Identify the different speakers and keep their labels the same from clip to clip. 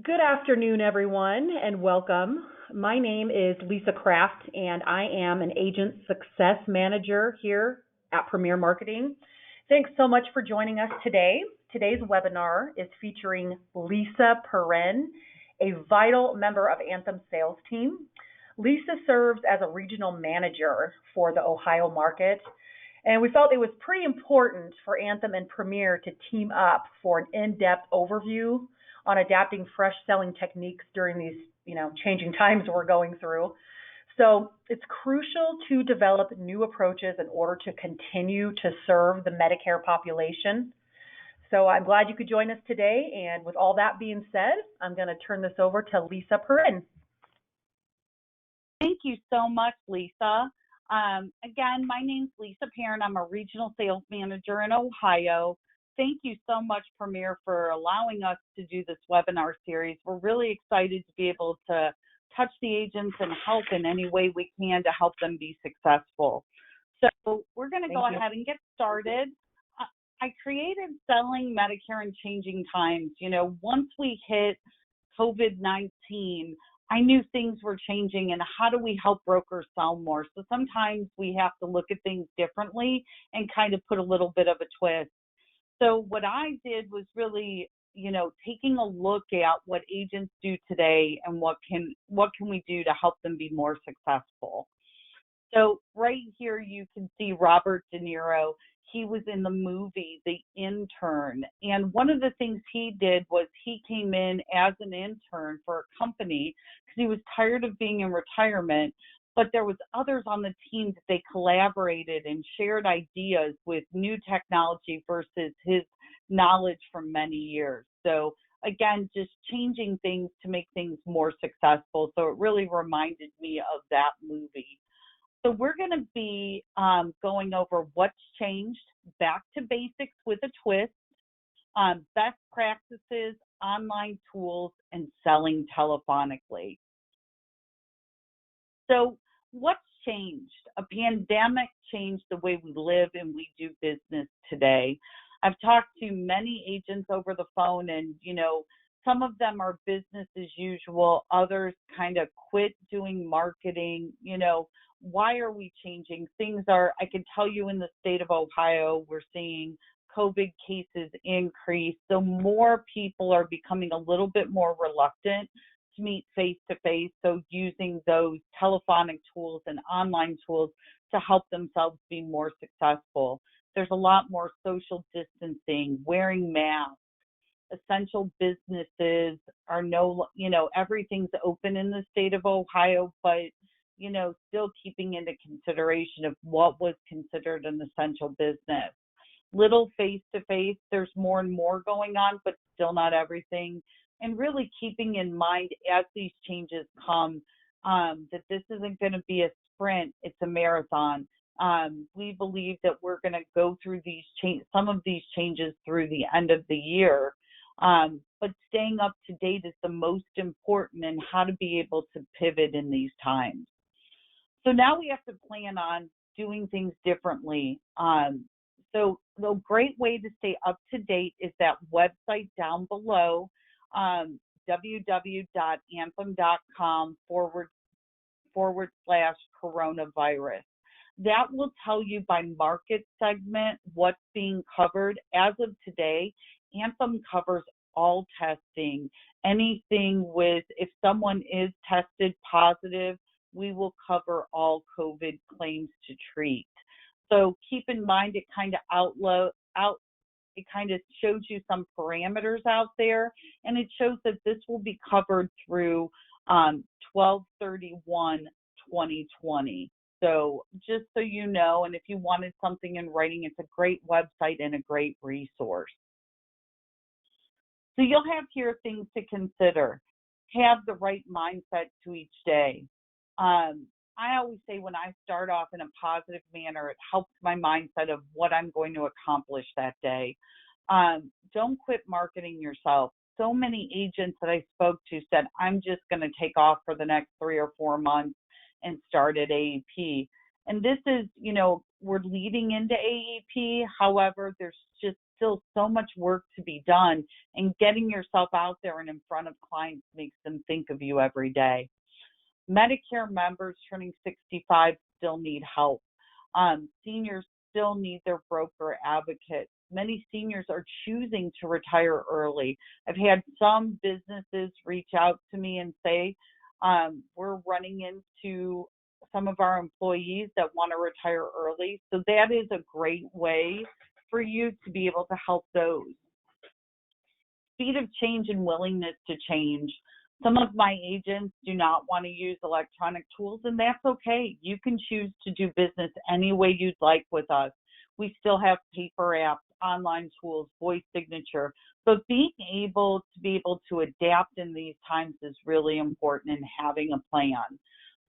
Speaker 1: Good afternoon, everyone, and welcome. My name is Lisa Kraft, and I am an agent success manager here at Premier Marketing. Thanks so much for joining us today. Today's webinar is featuring Lisa Perrin, a vital member of Anthem sales team. Lisa serves as a regional manager for the Ohio market, and we felt it was pretty important for Anthem and Premier to team up for an in-depth overview on adapting fresh selling techniques during these, changing times we're going through. So it's crucial to develop new approaches in order to continue to serve the Medicare population. So I'm glad you could join us today. And with all that being said, I'm going to turn this over to Lisa Perrin.
Speaker 2: Thank you so much, Lisa. Again, my name's Lisa Perrin. I'm a regional sales manager in Ohio. Thank you so much, Premier, for allowing us to do this webinar series. We're really excited to be able to touch the agents and help in any way we can to help them be successful. So we're going to go ahead and get started. I created Selling Medicare in Changing Times. Once we hit COVID-19, I knew things were changing, and how do we help brokers sell more? So sometimes we have to look at things differently and kind of put a little bit of a twist. So what I did was really, taking a look at what agents do today and what can we do to help them be more successful. So right here you can see Robert De Niro. He was in the movie The Intern, and one of the things he did was he came in as an intern for a company because he was tired of being in retirement. But there was others on the team that they collaborated and shared ideas with new technology versus his knowledge from many years. So again, just changing things to make things more successful. So it really reminded me of that movie. So we're going to be going over what's changed, back to basics with a twist, best practices, online tools, and selling telephonically. So what's changed? A pandemic changed the way we live and we do business today. I've talked to many agents over the phone, and, some of them are business as usual. Others kind of quit doing marketing. Why are we changing? I can tell you in the state of Ohio, we're seeing COVID cases increase. So more people are becoming a little bit more reluctant to meet face-to-face, so using those telephonic tools and online tools to help themselves be more successful. There's a lot more social distancing, wearing masks. Essential businesses are everything's open in the state of Ohio, but, still keeping into consideration of what was considered an essential business. Little face-to-face, there's more and more going on, but still not everything. And really keeping in mind as these changes come that this isn't going to be a sprint, it's a marathon. We believe that we're going to go through some of these changes through the end of the year, but staying up to date is the most important and how to be able to pivot in these times. So now we have to plan on doing things differently. So the great way to stay up to date is that website down below, www.anthem.com/coronavirus. That will tell you by market segment what's being covered. As of today, Anthem covers all testing. Anything if someone is tested positive, we will cover all COVID claims to treat. So keep in mind it kind of shows you some parameters out there, and it shows that this will be covered through 12/31/2020. So just so you know, and if you wanted something in writing, it's a great website and a great resource. So you'll have here things to consider. Have the right mindset to each day. I always say when I start off in a positive manner, it helps my mindset of what I'm going to accomplish that day. Don't quit marketing yourself. So many agents that I spoke to said, I'm just going to take off for the next 3 or 4 months and start at AEP. And this is, we're leading into AEP. However, there's just still so much work to be done, and getting yourself out there and in front of clients makes them think of you every day. Medicare members turning 65 still need help. Seniors still need their broker advocate. Many seniors are choosing to retire early. I've had some businesses reach out to me and say, we're running into some of our employees that want to retire early. So that is a great way for you to be able to help those. Speed of change and willingness to change. Some of my agents do not want to use electronic tools, and that's okay. You can choose to do business any way you'd like with us. We still have paper apps, online tools, voice signature, but being able to adapt in these times is really important, and having a plan.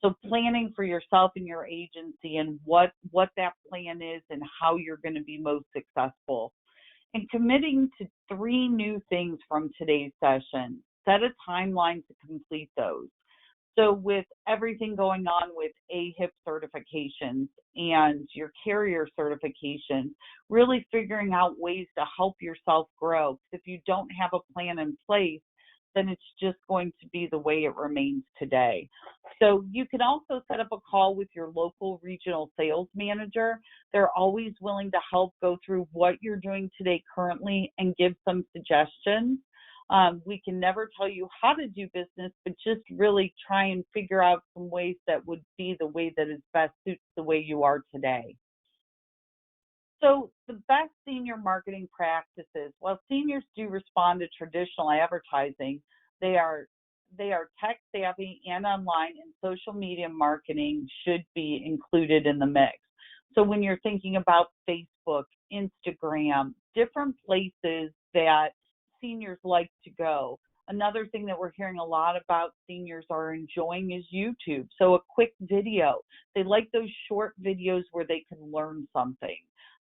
Speaker 2: So planning for yourself and your agency and what that plan is and how you're going to be most successful. And committing to 3 new things from today's session. Set a timeline to complete those. So with everything going on with AHIP certifications and your carrier certifications, really figuring out ways to help yourself grow. Because if you don't have a plan in place, then it's just going to be the way it remains today. So you can also set up a call with your local regional sales manager. They're always willing to help go through what you're doing today currently and give some suggestions. We can never tell you how to do business, but just really try and figure out some ways that would be the way that is best suits the way you are today. So the best senior marketing practices, while seniors do respond to traditional advertising, they are tech savvy and online, and social media marketing should be included in the mix. So when you're thinking about Facebook, Instagram, different places that seniors like to go. Another thing that we're hearing a lot about seniors are enjoying is YouTube. So a quick video. They like those short videos where they can learn something.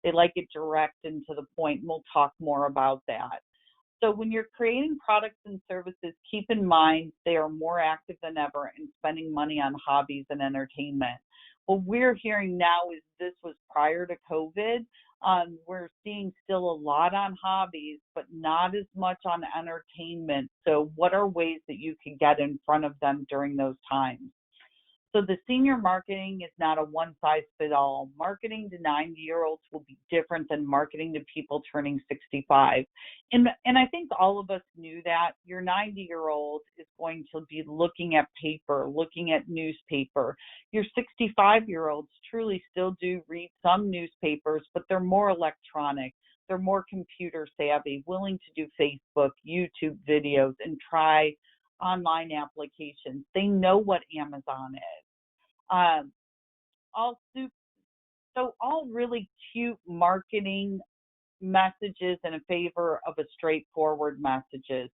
Speaker 2: They like it direct and to the point, and we'll talk more about that. So when you're creating products and services, keep in mind they are more active than ever in spending money on hobbies and entertainment. What we're hearing now is this was prior to COVID. We're seeing still a lot on hobbies, but not as much on entertainment. So what are ways that you can get in front of them during those times? So the senior marketing is not a one-size-fits-all. Marketing to 90-year-olds will be different than marketing to people turning 65. And I think all of us knew that. Your 90-year-old is going to be looking at paper, looking at newspaper. Your 65-year-olds truly still do read some newspapers, but they're more electronic. They're more computer savvy, willing to do Facebook, YouTube videos, and try online applications. They know what Amazon is. All really cute marketing messages in favor of a straightforward messages.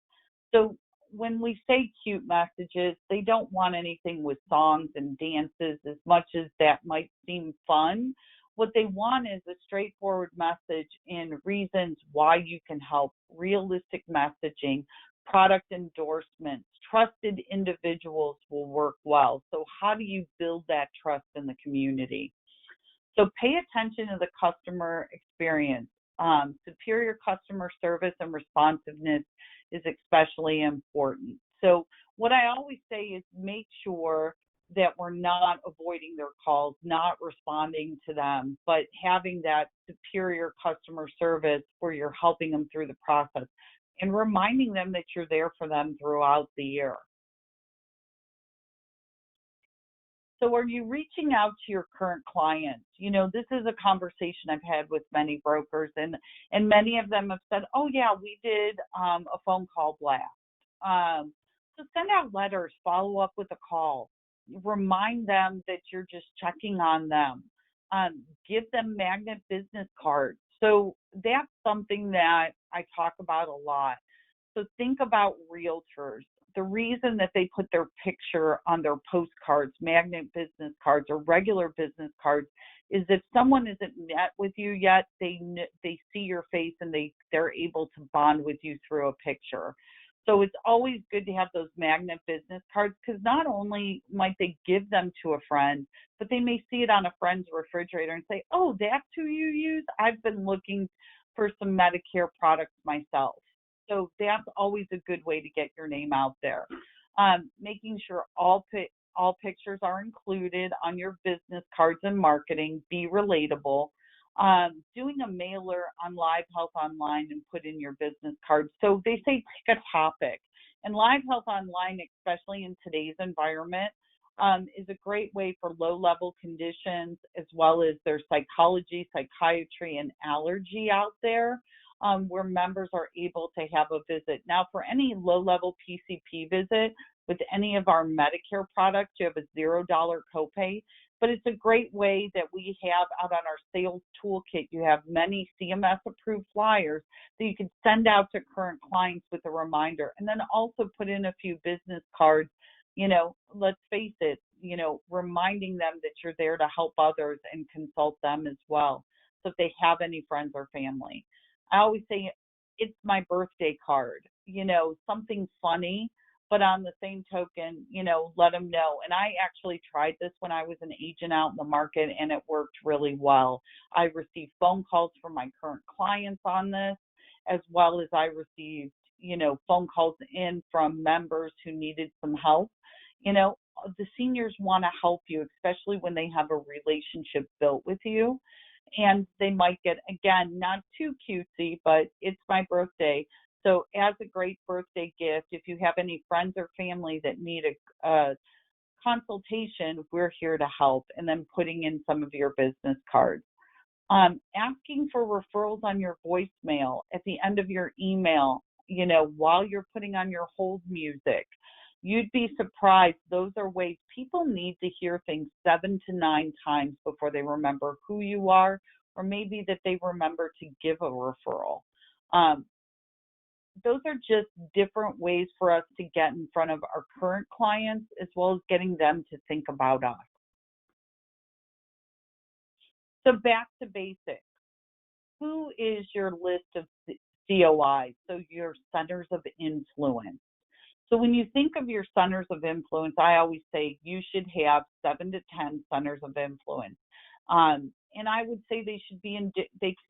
Speaker 2: So when we say cute messages, they don't want anything with songs and dances as much as that might seem fun. What they want is a straightforward message and reasons why you can help, realistic messaging, product endorsements. Trusted individuals will work well. So how do you build that trust in the community? So pay attention to the customer experience. Superior customer service and responsiveness is especially important. So what I always say is make sure that we're not avoiding their calls, not responding to them, but having that superior customer service where you're helping them through the process and reminding them that you're there for them throughout the year. So are you reaching out to your current clients? You know, this is a conversation I've had with many brokers, and many of them have said, oh, yeah, we did a phone call blast. So send out letters, follow up with a call. Remind them that you're just checking on them. Give them magnet business cards. So that's something that I talk about a lot. So think about realtors. The reason that they put their picture on their postcards, magnet business cards, or regular business cards is if someone isn't met with you yet, they see your face and they're able to bond with you through a picture. So it's always good to have those magnet business cards because not only might they give them to a friend, but they may see it on a friend's refrigerator and say, oh, that's who you use? I've been looking for some Medicare products myself. So that's always a good way to get your name out there. Making sure all pictures are included on your business cards and marketing, be relatable. Doing a mailer on Live Health Online and put in your business cards. So they say pick a topic. And Live Health Online, especially in today's environment, is a great way for low-level conditions as well as their psychology, psychiatry, and allergy out there, where members are able to have a visit. Now, for any low-level PCP visit with any of our Medicare products, you have a $0 copay, but it's a great way that we have out on our sales toolkit. You have many CMS-approved flyers that you can send out to current clients with a reminder, and then also put in a few business cards, let's face it, reminding them that you're there to help others and consult them as well. So if they have any friends or family. I always say it's my birthday card, something funny, but on the same token, let them know. And I actually tried this when I was an agent out in the market, and it worked really well. I received phone calls from my current clients on this, as well as I received, phone calls in from members who needed some help. The seniors want to help you, especially when they have a relationship built with you. And they might get, again, not too cutesy, but it's my birthday. So as a great birthday gift, if you have any friends or family that need a consultation, we're here to help. And then putting in some of your business cards. Asking for referrals on your voicemail at the end of your email, while you're putting on your hold music. You'd be surprised. Those are ways people need to hear things 7 to 9 times before they remember who you are, or maybe that they remember to give a referral. Those are just different ways for us to get in front of our current clients, as well as getting them to think about us. So back to basics. Who is your list of COIs? So your centers of influence. So when you think of your centers of influence, I always say you should have 7 to 10 centers of influence. And I would say they should be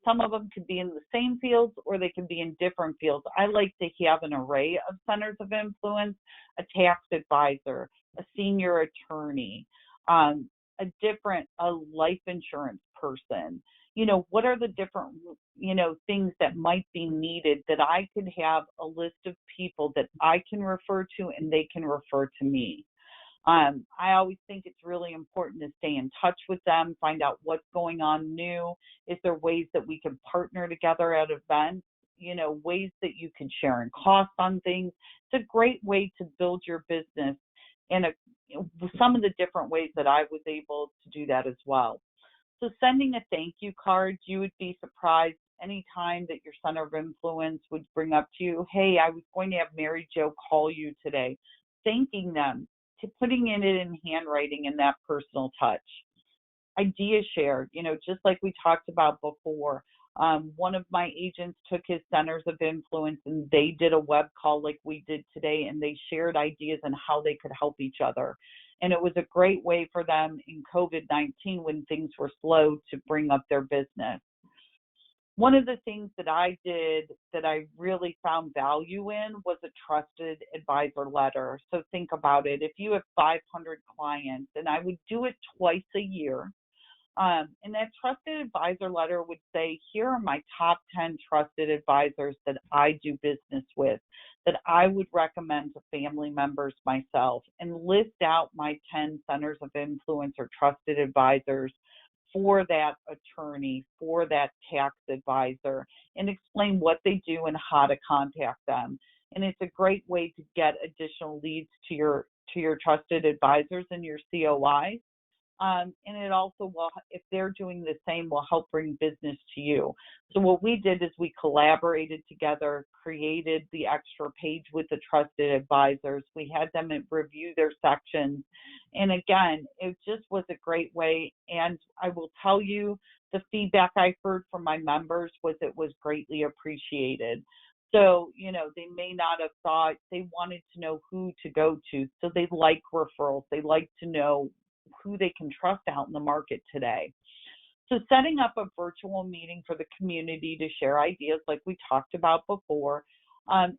Speaker 2: some of them could be in the same fields, or they can be in different fields. I like to have an array of centers of influence: a tax advisor, a senior attorney, a life insurance person. What are the different, things that might be needed that I could have a list of people that I can refer to and they can refer to me. I always think it's really important to stay in touch with them, find out what's going on new. Is there ways that we can partner together at events? Ways that you can share in costs on things. It's a great way to build your business, and some of the different ways that I was able to do that as well. So sending a thank you card, you would be surprised anytime that your center of influence would bring up to you, hey, I was going to have Mary Jo call you today, thanking them, to putting it in handwriting and that personal touch. Idea share, just like we talked about before. One of my agents took his centers of influence and they did a web call like we did today, and they shared ideas on how they could help each other. And it was a great way for them in COVID-19 when things were slow to bring up their business. One of the things that I did that I really found value in was a trusted advisor letter. So think about it. If you have 500 clients, and I would do it twice a year, and that trusted advisor letter would say, here are my top 10 trusted advisors that I do business with, that I would recommend to family members myself, and list out my 10 centers of influence or trusted advisors for that attorney, for that tax advisor, and explain what they do and how to contact them. And it's a great way to get additional leads to your trusted advisors and your COIs. And it also will, if they're doing the same, will help bring business to you. So what we did is we collaborated together, created the extra page with the trusted advisors. We had them review their sections. And again, it just was a great way. And I will tell you, the feedback I heard from my members was it was greatly appreciated. So, they may not have thought, they wanted to know who to go to. So they like referrals. They like to know who they can trust out in the market today. So setting up a virtual meeting for the community to share ideas like we talked about before.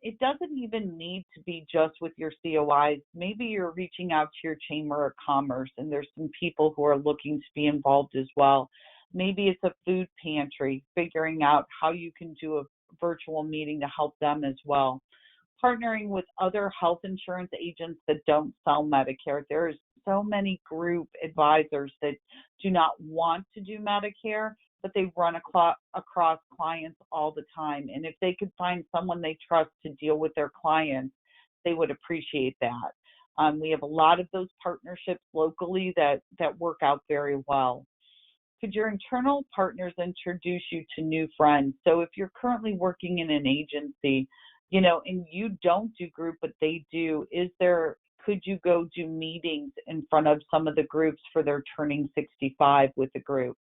Speaker 2: It doesn't even need to be just with your COIs. Maybe you're reaching out to your Chamber of Commerce and there's some people who are looking to be involved as well. Maybe it's a food pantry, figuring out how you can do a virtual meeting to help them as well. Partnering with other health insurance agents that don't sell Medicare. There's so many group advisors that do not want to do Medicare, but they run across clients all the time. And if they could find someone they trust to deal with their clients, they would appreciate that. We have a lot of those partnerships locally that work out very well. Could your internal partners introduce you to new friends? So if you're currently working in an agency, and you don't do group, but they do, could you go do meetings in front of some of the groups for their turning 65 with the group?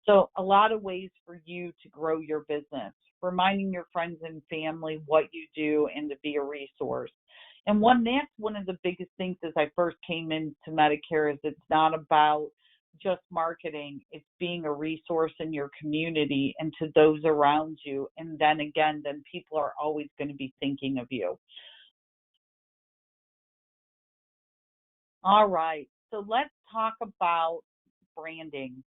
Speaker 2: So a lot of ways for you to grow your business, reminding your friends and family what you do and to be a resource. And that's one of the biggest things as I first came into Medicare is it's not about just marketing, it's being a resource in your community and to those around you. And then people are always going to be thinking of you. All right, so let's talk about branding.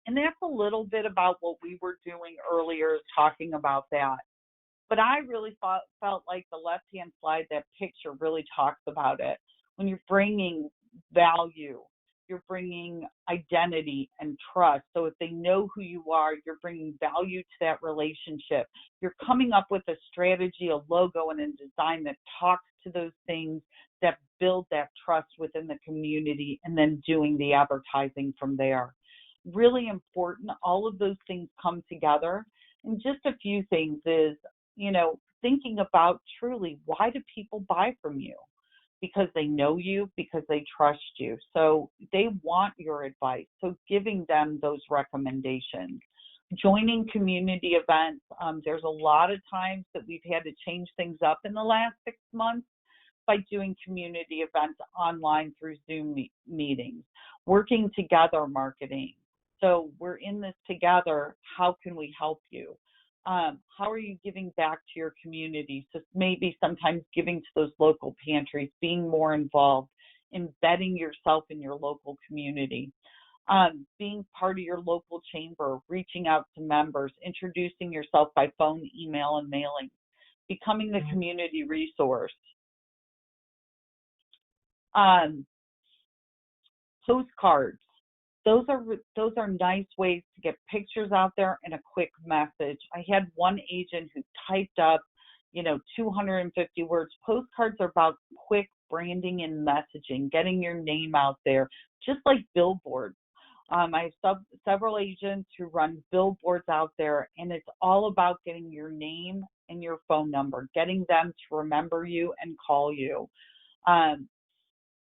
Speaker 2: And that's a little bit about what we were doing earlier, talking about that. But I really felt like the left-hand slide, that picture really talks about it. When you're bringing value, you're bringing identity and trust. So if they know who you are, you're bringing value to that relationship. You're coming up with a strategy, a logo, and a design that talks to those things that build that trust within the community, and then doing the advertising from there. Really important. All of those things come together. And just a few things is, thinking about truly, why do people buy from you? Because they know you, because they trust you. So they want your advice. So giving them those recommendations. Joining community events. There's a lot of times that we've had to change things up in the last 6 months by doing community events online through Zoom meetings. Working together marketing. So we're in this together. How can we help you? How are you giving back to your community? So maybe sometimes giving to those local pantries, being more involved, embedding yourself in your local community, being part of your local chamber, reaching out to members, introducing yourself by phone, email, and mailing, becoming the community resource. Postcards. Those are nice ways to get pictures out there and a quick message. I had one agent who typed up, 250 words. Postcards are about quick branding and messaging, getting your name out there, just like billboards. I have several agents who run billboards out there, and it's all about getting your name and your phone number, getting them to remember you and call you.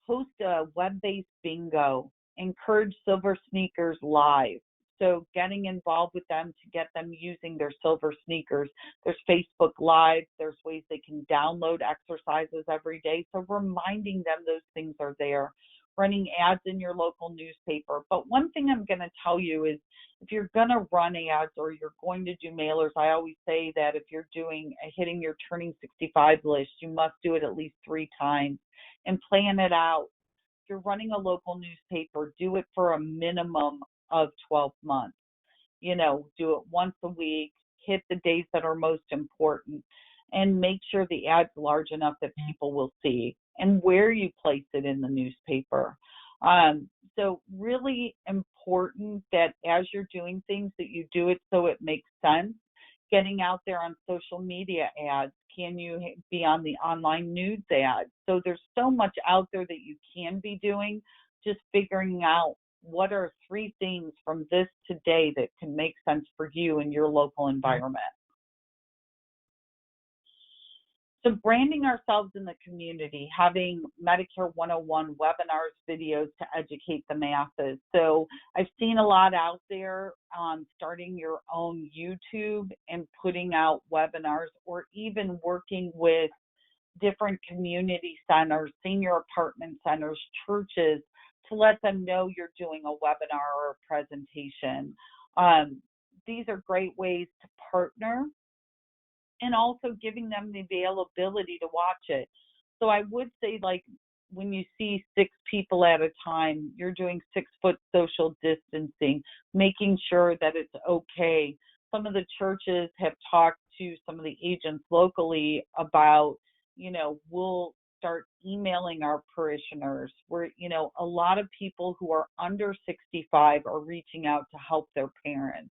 Speaker 2: Host a web-based bingo. Encourage Silver Sneakers Live. So getting involved with them to get them using their silver sneakers. There's Facebook Live. There's ways they can download exercises every day. So reminding them those things are there. Running ads in your local newspaper. But one thing I'm going to tell you is if you're going to run ads or you're going to do mailers, I always say that if you're hitting your turning 65 list, you must do it at least 3 times and plan it out. You're running a local newspaper, do it for a minimum of 12 months. Do it once a week, hit the days that are most important, and make sure the ad's large enough that people will see, and where you place it in the newspaper. So really important that as you're doing things that you do it so it makes sense. Getting out there on social media ads. Can you be on the online news ads? So there's so much out there that you can be doing, just figuring out what are 3 things from this today that can make sense for you in your local environment. So branding ourselves in the community, having Medicare 101 webinars, videos to educate the masses. So I've seen a lot out there starting your own YouTube and putting out webinars, or even working with different community centers, senior apartment centers, churches, to let them know you're doing a webinar or a presentation. These are great ways to partner, and also giving them the availability to watch it. So I would say, like, when you see 6 people at a time, you're doing 6-foot social distancing, making sure that it's okay. Some of the churches have talked to some of the agents locally about, we'll start emailing our parishioners. A lot of people who are under 65 are reaching out to help their parents.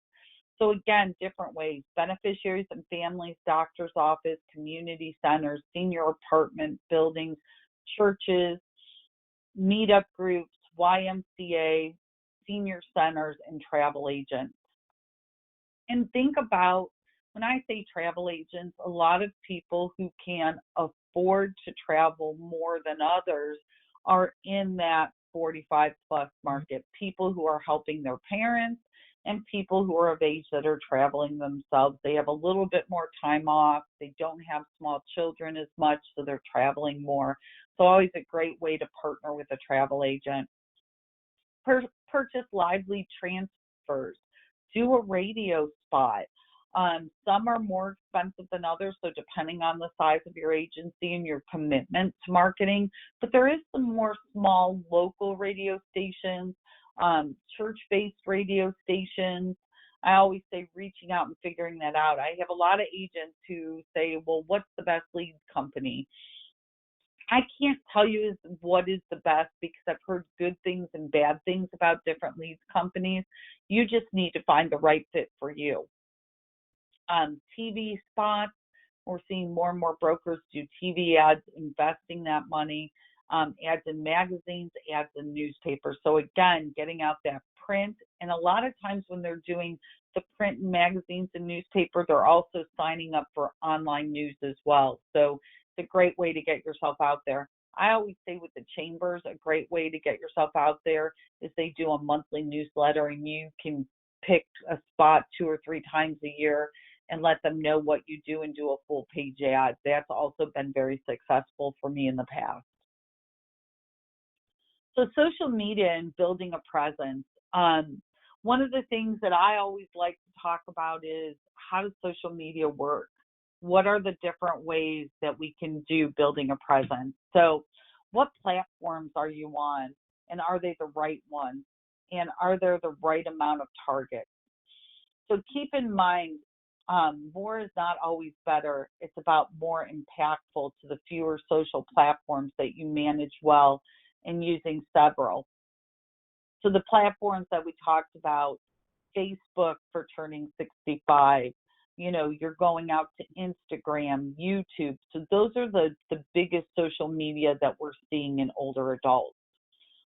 Speaker 2: So again, different ways: beneficiaries and families, doctor's office, community centers, senior apartment buildings, churches, meetup groups, YMCA, senior centers, and travel agents. And think about, when I say travel agents, a lot of people who can afford to travel more than others are in that 45 plus market. People who are helping their parents and people who are of age that are traveling themselves. They have a little bit more time off. They don't have small children as much, so they're traveling more. So always a great way to partner with a travel agent. Purchase lively transfers. Do a radio spot. Some are more expensive than others, so depending on the size of your agency and your commitment to marketing. But there is some more small local radio stations, church-based radio stations. I always say reaching out and figuring that out. I have a lot of agents who say, well, what's the best lead company? I can't tell you what is the best, because I've heard good things and bad things about different leads companies. You just need to find the right fit for you. TV spots. We're seeing more and more brokers do TV ads, investing that money, ads in magazines, ads in newspapers. So again, getting out that print. And a lot of times when they're doing the print and magazines and newspaper, they're also signing up for online news as well. So it's a great way to get yourself out there. I always say with the chambers, a great way to get yourself out there is they do a monthly newsletter, and you can pick a spot 2 or 3 times a year and let them know what you do and do a full page ad. That's also been very successful for me in the past. So social media and building a presence. One of the things that I always like to talk about is, how does social media work? What are the different ways that we can do building a presence? So what platforms are you on, and are they the right ones? And are there the right amount of targets? So keep in mind, more is not always better. It's about more impactful to the fewer social platforms that you manage well, and using several. So the platforms that we talked about, Facebook for turning 65, you're going out to Instagram, YouTube. So those are the biggest social media that we're seeing in older adults.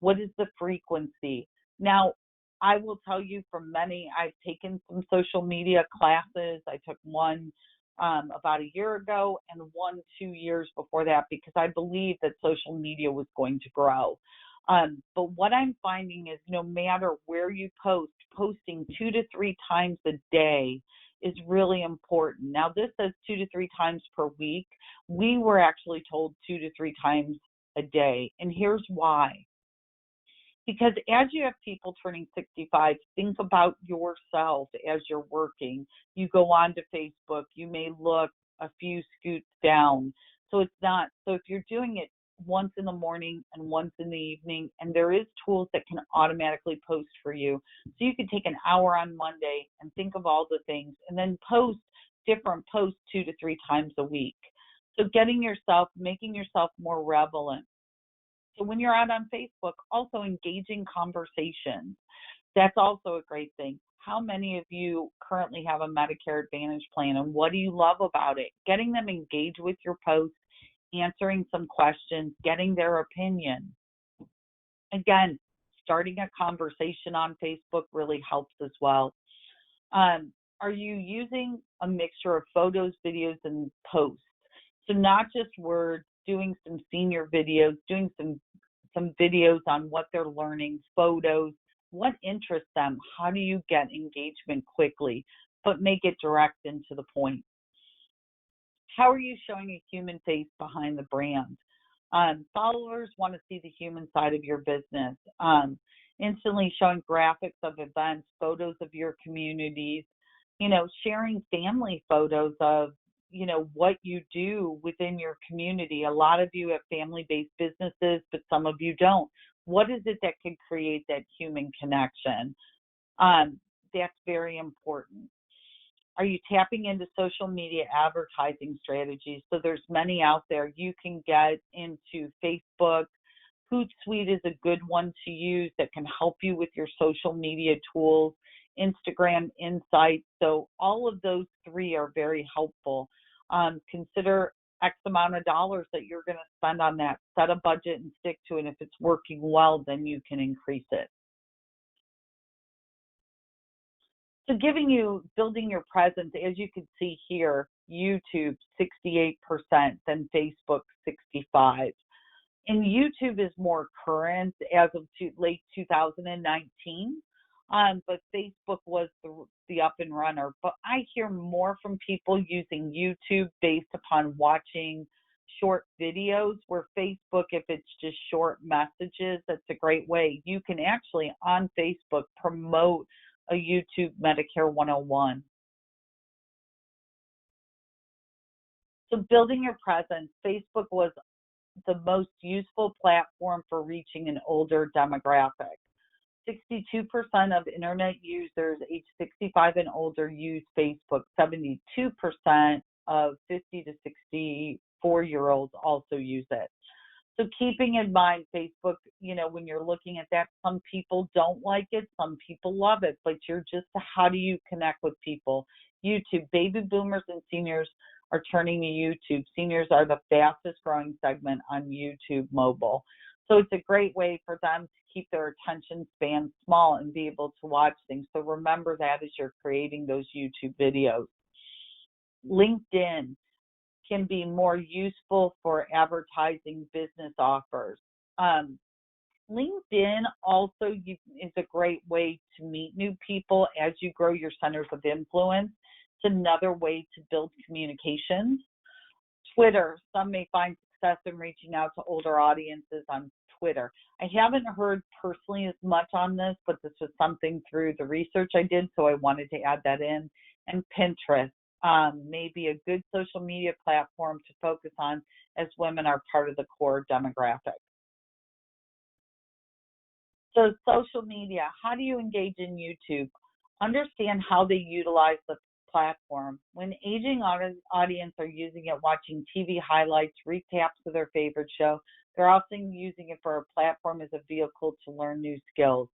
Speaker 2: What is the frequency? Now, I will tell you, from many, I've taken some social media classes. I took one about a year ago and one 2 years before that, because I believe that social media was going to grow. But what I'm finding is, no matter where you post, posting 2 to 3 times a day is really important. Now, this says 2 to 3 times per week. We were actually told 2 to 3 times a day. And here's why. Because as you have people turning 65, think about yourself as you're working. You go on to Facebook, you may look a few scoots down. So if you're doing it once in the morning and once in the evening, and there is tools that can automatically post for you. So you can take an hour on Monday and think of all the things, and then post different posts 2 to 3 times a week. So making yourself more relevant. So when you're out on Facebook, also engaging conversations. That's also a great thing. How many of you currently have a Medicare Advantage plan, and what do you love about it? Getting them engaged with your posts, answering some questions, getting their opinion. Again, starting a conversation on Facebook really helps as well. Are you using a mixture of photos, videos, and posts? So not just words, doing some senior videos, doing some videos on what they're learning, photos, what interests them, how do you get engagement quickly, but make it direct and to the point. How are you showing a human face behind the brand? Followers want to see the human side of your business. Instantly showing graphics of events, photos of your communities, sharing family photos of, what you do within your community. A lot of you have family-based businesses, but some of you don't. What is it that can create that human connection? That's very important. Are you tapping into social media advertising strategies? So there's many out there. You can get into Facebook. Hootsuite is a good one to use that can help you with your social media tools. Instagram Insights. So all of those three are very helpful. Consider X amount of dollars that you're going to spend on that. Set a budget and stick to it. If it's working well, then you can increase it. So building your presence, as you can see here, YouTube 68%, then Facebook 65%. And YouTube is more current as of late 2019, but Facebook was the up and runner. But I hear more from people using YouTube based upon watching short videos, where Facebook, if it's just short messages, that's a great way. You can actually, on Facebook, promote a YouTube Medicare 101. So building your presence, Facebook was the most useful platform for reaching an older demographic. 62% of internet users age 65 and older use Facebook. 72% of 50 to 64-year-olds also use it. So keeping in mind, Facebook, when you're looking at that, some people don't like it, some people love it, but how do you connect with people? YouTube, baby boomers and seniors are turning to YouTube. Seniors are the fastest growing segment on YouTube mobile. So it's a great way for them to keep their attention span small and be able to watch things. So remember that as you're creating those YouTube videos. LinkedIn can be more useful for advertising business offers. LinkedIn also is a great way to meet new people as you grow your centers of influence. It's another way to build communications. Twitter, some may find success in reaching out to older audiences on Twitter. I haven't heard personally as much on this, but this was something through the research I did, so I wanted to add that in. And Pinterest may be a good social media platform to focus on as women are part of the core demographic. So social media, how do you engage in YouTube? Understand how they utilize the platform. When aging audience are using it, watching TV highlights, recaps of their favorite show, they're often using it for a platform as a vehicle to learn new skills.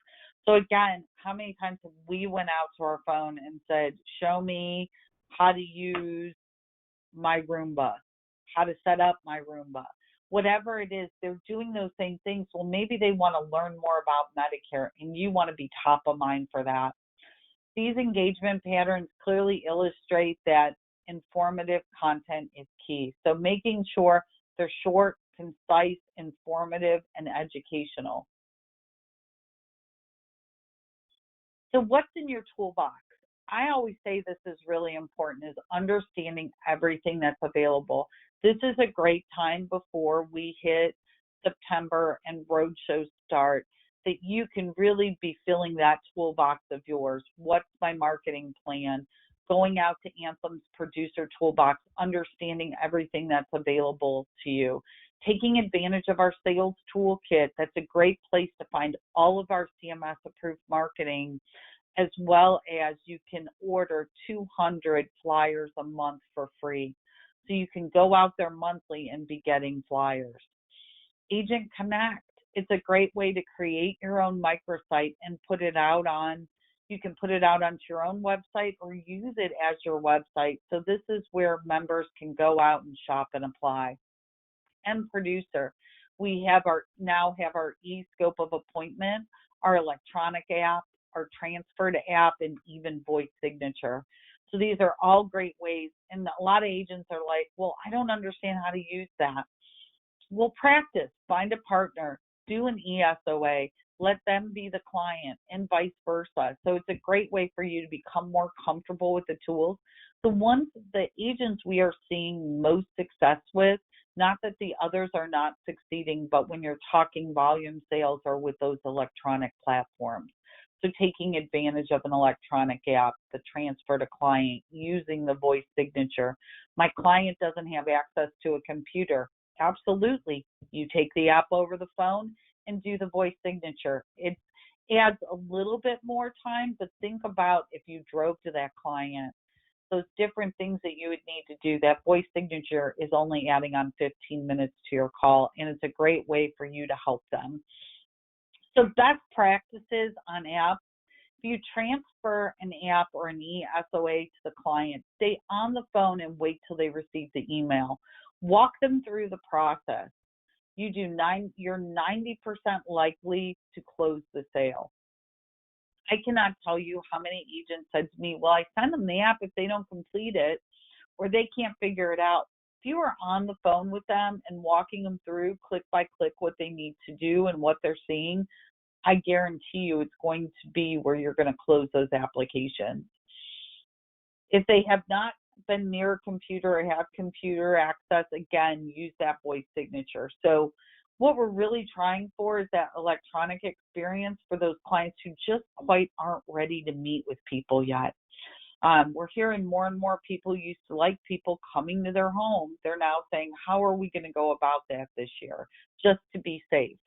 Speaker 2: So again, how many times have we went out to our phone and said, show me how to use my Roomba, how to set up my Roomba? Whatever it is, they're doing those same things. Well, maybe they want to learn more about Medicare, and you want to be top of mind for that. These engagement patterns clearly illustrate that informative content is key. So making sure they're short, concise, informative, and educational. So what's in your toolbox? I always say this is really important, is understanding everything that's available. This is a great time before we hit September and roadshows start, that you can really be filling that toolbox of yours. What's my marketing plan? Going out to Anthem's producer toolbox, understanding everything that's available to you. Taking advantage of our sales toolkit. That's a great place to find all of our CMS approved marketing, as well as you can order 200 flyers a month for free. So you can go out there monthly and be getting flyers. Agent Connect. It's a great way to create your own microsite and put it out on, you can put it out onto your own website or use it as your website. So this is where members can go out and shop and apply. mProducer. We now have our eScope of appointment, our electronic app, our transferred app, and even voice signature. So these are all great ways. And a lot of agents are like, well, I don't understand how to use that. Well, practice, find a partner, do an eSOA, let them be the client, and vice versa. So it's a great way for you to become more comfortable with the tools. The agents we are seeing most success with Not that the others are not succeeding, but when you're talking volume sales or with those electronic platforms. So taking advantage of an electronic app, the transfer to client, using the voice signature. My client doesn't have access to a computer. Absolutely. You take the app over the phone and do the voice signature. It adds a little bit more time, but think about if you drove to that client, those different things that you would need to do. That voice signature is only adding on 15 minutes to your call, and it's a great way for you to help them. So best practices on apps. If you transfer an app or an eSOA to the client, stay on the phone and wait till they receive the email. Walk them through the process. You're 90% likely to close the sale. I cannot tell you how many agents said to me, well, I send them the app if they don't complete it or they can't figure it out. If you are on the phone with them and walking them through click by click what they need to do and what they're seeing, I guarantee you it's going to be where you're going to close those applications. If they have not been near a computer or have computer access, again, use that voice signature. So what we're really trying for is that electronic experience for those clients who just quite aren't ready to meet with people yet. We're hearing more and more people who used to like people coming to their home. They're now saying, how are we going to go about that this year just to be safe?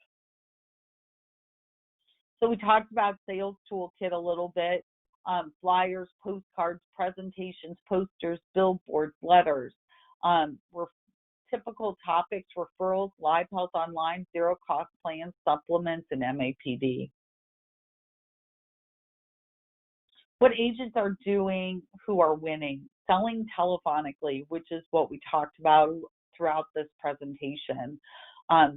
Speaker 2: So we talked about Sales Toolkit a little bit, flyers, postcards, presentations, posters, billboards, letters. Typical topics, referrals, live health online, zero cost plans, supplements, and MAPD. What agents are doing who are winning, selling telephonically, which is what we talked about throughout this presentation,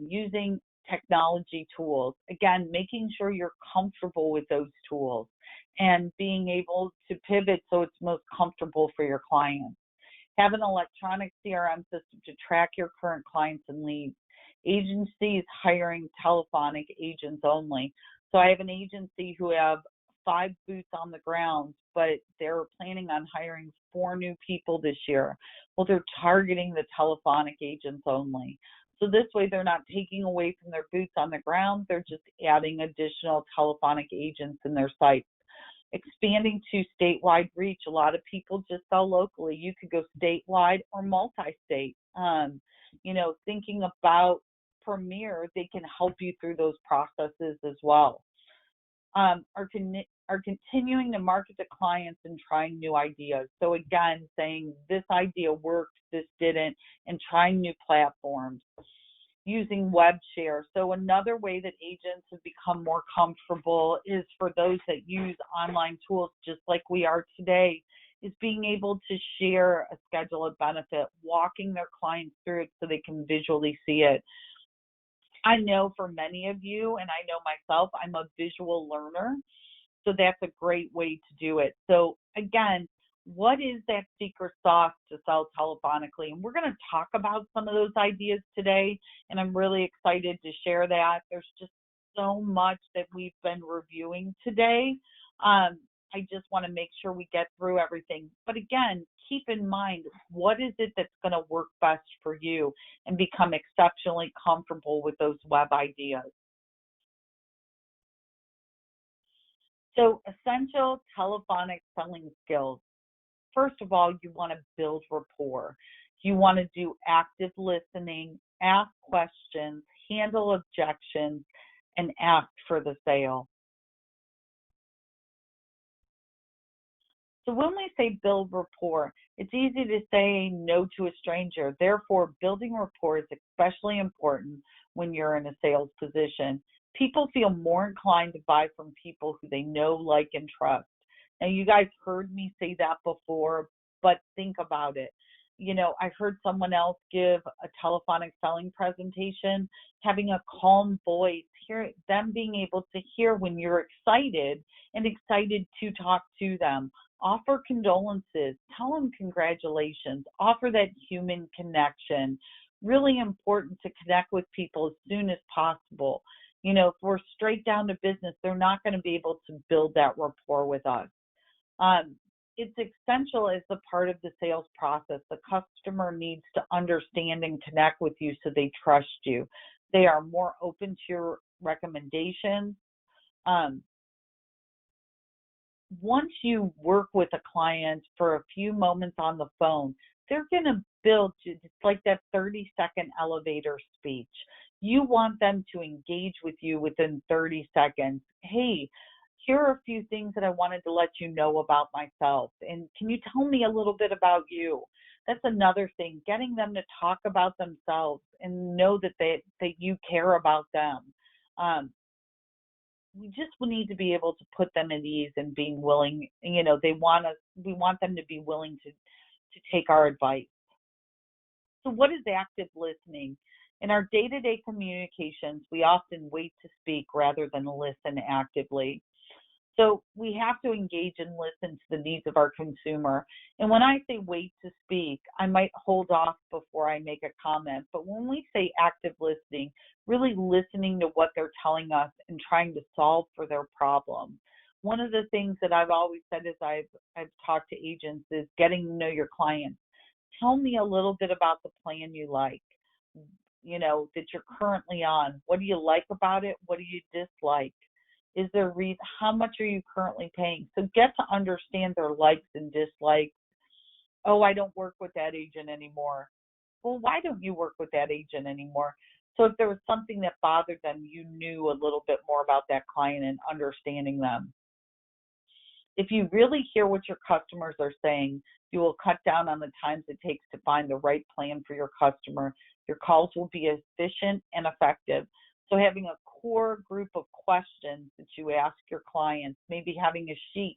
Speaker 2: using technology tools. Again, making sure you're comfortable with those tools and being able to pivot so it's most comfortable for your clients. Have an electronic CRM system to track your current clients and leads. Agencies hiring telephonic agents only. So I have an agency who have 5 boots on the ground, but they're planning on hiring 4 new people this year. Well, they're targeting the telephonic agents only. So this way they're not taking away from their boots on the ground, they're just adding additional telephonic agents in their sites. Expanding to statewide reach. A lot of people just sell locally. You could go statewide or multi-state. Thinking about Premier, they can help you through those processes as well. Are continuing to market to clients and trying new ideas. So again, saying this idea worked, this didn't, and trying new platforms. Using web share. So another way that agents have become more comfortable is for those that use online tools just like we are today, is being able to share a schedule of benefit, walking their clients through it so they can visually see it. I know for many of you, and I know myself, I'm a visual learner, so that's a great way to do it. So again, what is that secret sauce to sell telephonically? And we're going to talk about some of those ideas today, and I'm really excited to share that. There's just so much that we've been reviewing today. I just want to make sure we get through everything. But again, keep in mind, what is it that's going to work best for you and become exceptionally comfortable with those web ideas? So essential telephonic selling skills. First of all, you want to build rapport. You want to do active listening, ask questions, handle objections, and ask for the sale. So when we say build rapport, it's easy to say no to a stranger. Therefore, building rapport is especially important when you're in a sales position. People feel more inclined to buy from people who they know, like, and trust. Now, you guys heard me say that before, but think about it. I heard someone else give a telephonic selling presentation, having a calm voice, them being able to hear when you're excited and excited to talk to them. Offer condolences, tell them congratulations, offer that human connection. Really important to connect with people as soon as possible. If we're straight down to business, they're not going to be able to build that rapport with us. it's essential as a part of the sales process. The customer needs to understand and connect with you so they trust you. They are more open to your recommendations. Um, Once you work with a client for a few moments on the phone, they're going to build, it's like that 30-second elevator speech. You want them to engage with you within 30 seconds. Hey, here are a few things that I wanted to let you know about myself. And can you tell me a little bit about you? That's another thing, getting them to talk about themselves and know that that you care about them. We just need to be able to put them at ease and being willing, we want them to be willing to take our advice. So what is active listening? In our day-to-day communications, we often wait to speak rather than listen actively. So we have to engage and listen to the needs of our consumer. And when I say wait to speak, I might hold off before I make a comment. But when we say active listening, really listening to what they're telling us and trying to solve for their problem. One of the things that I've always said as I've talked to agents is getting to know your clients. Tell me a little bit about the plan you like, that you're currently on. What do you like about it? What do you dislike? Is there a reason? How much are you currently paying? So get to understand their likes and dislikes. Oh, I don't work with that agent anymore. Well, why don't you work with that agent anymore? So if there was something that bothered them, you knew a little bit more about that client and understanding them. If you really hear what your customers are saying, you will cut down on the times it takes to find the right plan for your customer. Your calls will be efficient and effective. So having a core group of questions that you ask your clients, maybe having a sheet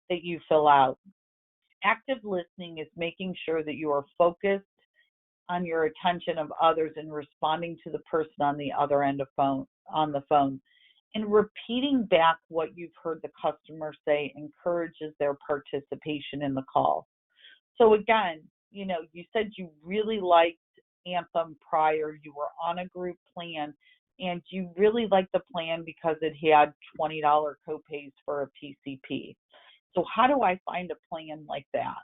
Speaker 2: that you fill out. Active listening is making sure that you are focused on your attention of others and responding to the person on the other end of on the phone. And repeating back what you've heard the customer say encourages their participation in the call. So again, you said you really liked Anthem prior, you were on a group plan, and you really liked the plan because it had $20 copays for a PCP. So how do I find a plan like that?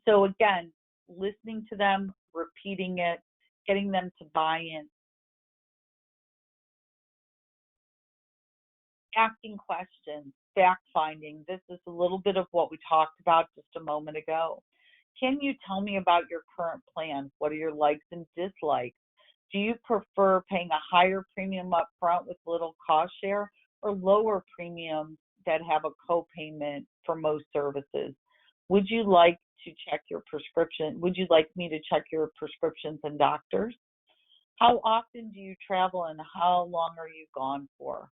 Speaker 2: So again, listening to them, repeating it, getting them to buy in, asking questions, fact-finding. This is a little bit of what we talked about just a moment ago. Can you tell me about your current plan? What are your likes and dislikes? Do you prefer paying a higher premium up front with little cost share or lower premiums that have a co-payment for most services? Would you like to check your prescription? Would you like me to check your prescriptions and doctors? How often do you travel and how long are you gone for?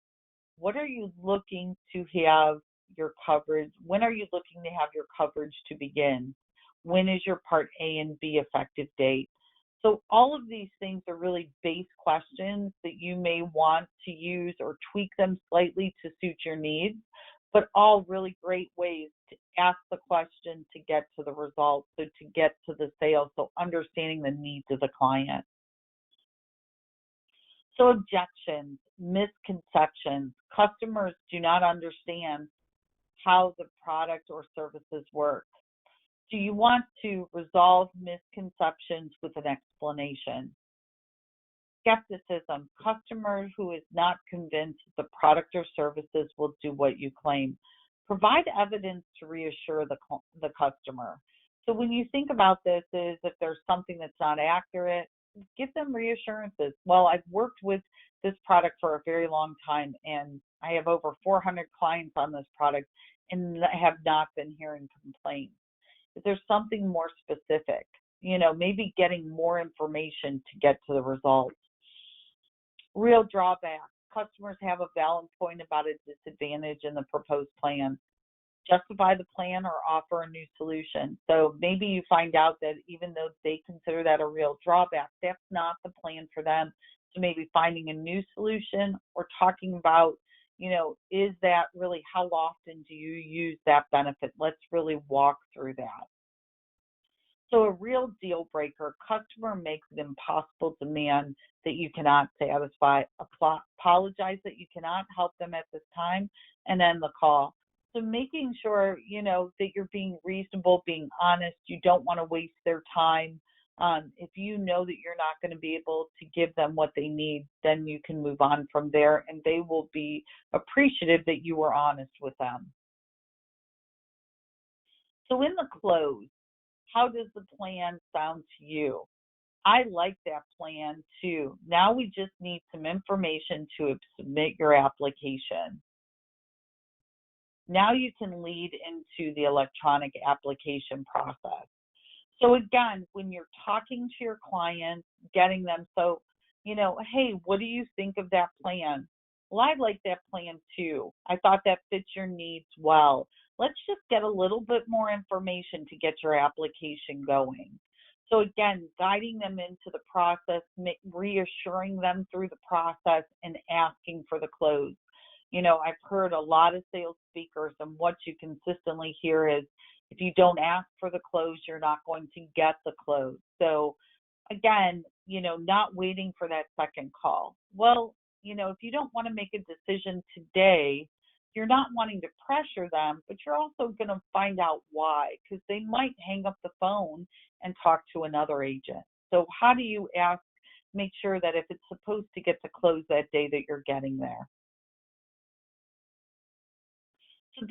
Speaker 2: What are you looking to have your coverage? When are you looking to have your coverage to begin? When is your Part A and B effective date? So all of these things are really base questions that you may want to use or tweak them slightly to suit your needs, but all really great ways to ask the question to get to the result, so to get to the sale, so understanding the needs of the client. So objections, misconceptions, customers do not understand how the product or services work. Do you want to resolve misconceptions with an explanation? Skepticism, customer who is not convinced the product or services will do what you claim. Provide evidence to reassure the customer. So when you think about this, is if there's something that's not accurate, give them reassurances. Well, I've worked with this product for a very long time, and I have over 400 clients on this product and have not been hearing complaints. If there's something more specific, maybe getting more information to get to the results. Real drawback. Customers have a valid point about a disadvantage in the proposed plan. Justify the plan or offer a new solution. So maybe you find out that even though they consider that a real drawback, that's not the plan for them. So maybe finding a new solution or talking about, is that really, how often do you use that benefit? Let's really walk through that. So a real deal breaker, customer makes an impossible demand that you cannot satisfy. Apologize that you cannot help them at this time and end the call. So making sure, that you're being reasonable, being honest, you don't want to waste their time. If you know that you're not going to be able to give them what they need, then you can move on from there, and they will be appreciative that you were honest with them. So in the close, how does the plan sound to you? I like that plan too. Now we just need some information to submit your application. Now you can lead into the electronic application process. So again, when you're talking to your clients, getting them, hey, what do you think of that plan? Well, I like that plan too. I thought that fits your needs well. Let's just get a little bit more information to get your application going. So again, guiding them into the process, reassuring them through the process, and asking for the close. I've heard a lot of sales speakers, and what you consistently hear is, if you don't ask for the close, you're not going to get the close. So again, not waiting for that second call. Well, if you don't want to make a decision today, you're not wanting to pressure them, but you're also going to find out why, because they might hang up the phone and talk to another agent. So how do you make sure that if it's supposed to get to close that day, that you're getting there? So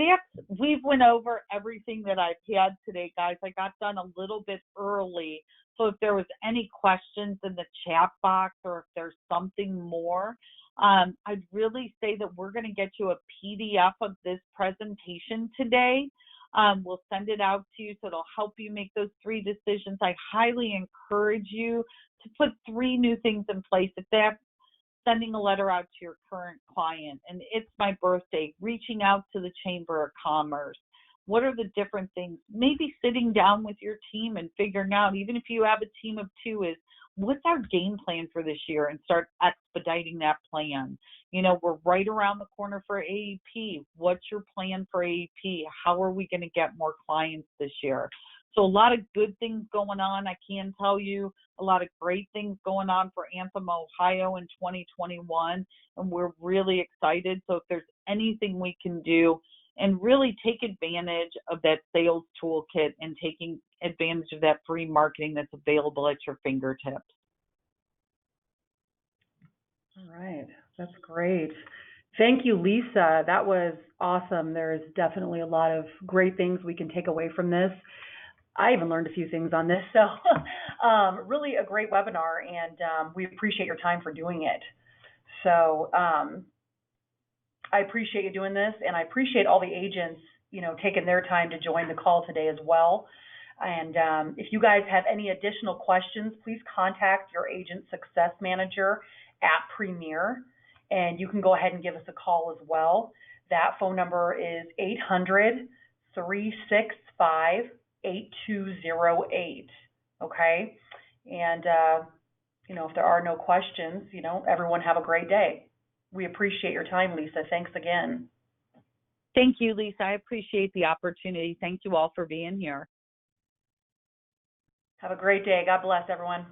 Speaker 2: we've went over everything that I've had today, guys. I got done a little bit early. So if there was any questions in the chat box, or if there's something more, I'd really say that we're going to get you a PDF of this presentation today. We'll send it out to you, so it'll help you make those 3 decisions. I highly encourage you to put 3 new things in place. If that's sending a letter out to your current client, and it's my birthday, reaching out to the Chamber of Commerce. What are the different things? Maybe sitting down with your team and figuring out, even if you have a team of 2, is what's our game plan for this year, and start expediting that plan. We're right around the corner for AEP. What's your plan for AEP? How are we going to get more clients this year? So a lot of good things going on. I can tell you a lot of great things going on for Anthem, Ohio in 2021, and we're really excited. So if there's anything we can do, and really take advantage of that sales toolkit and taking advantage of that free marketing that's available at your fingertips.
Speaker 1: All right, that's great. Thank you, Lisa. That was awesome. There's definitely a lot of great things we can take away from this. I even learned a few things on this. So really a great webinar, and we appreciate your time for doing it. So I appreciate you doing this, and I appreciate all the agents, taking their time to join the call today as well. And if you guys have any additional questions, please contact your agent success manager at Premier, and you can go ahead and give us a call as well. That phone number is 800-365-8208. Okay, and if there are no questions, everyone have a great day. We appreciate your time, Lisa. Thanks again.
Speaker 2: Thank you, Lisa. I appreciate the opportunity. Thank you all for being here.
Speaker 1: Have a great day. God bless everyone.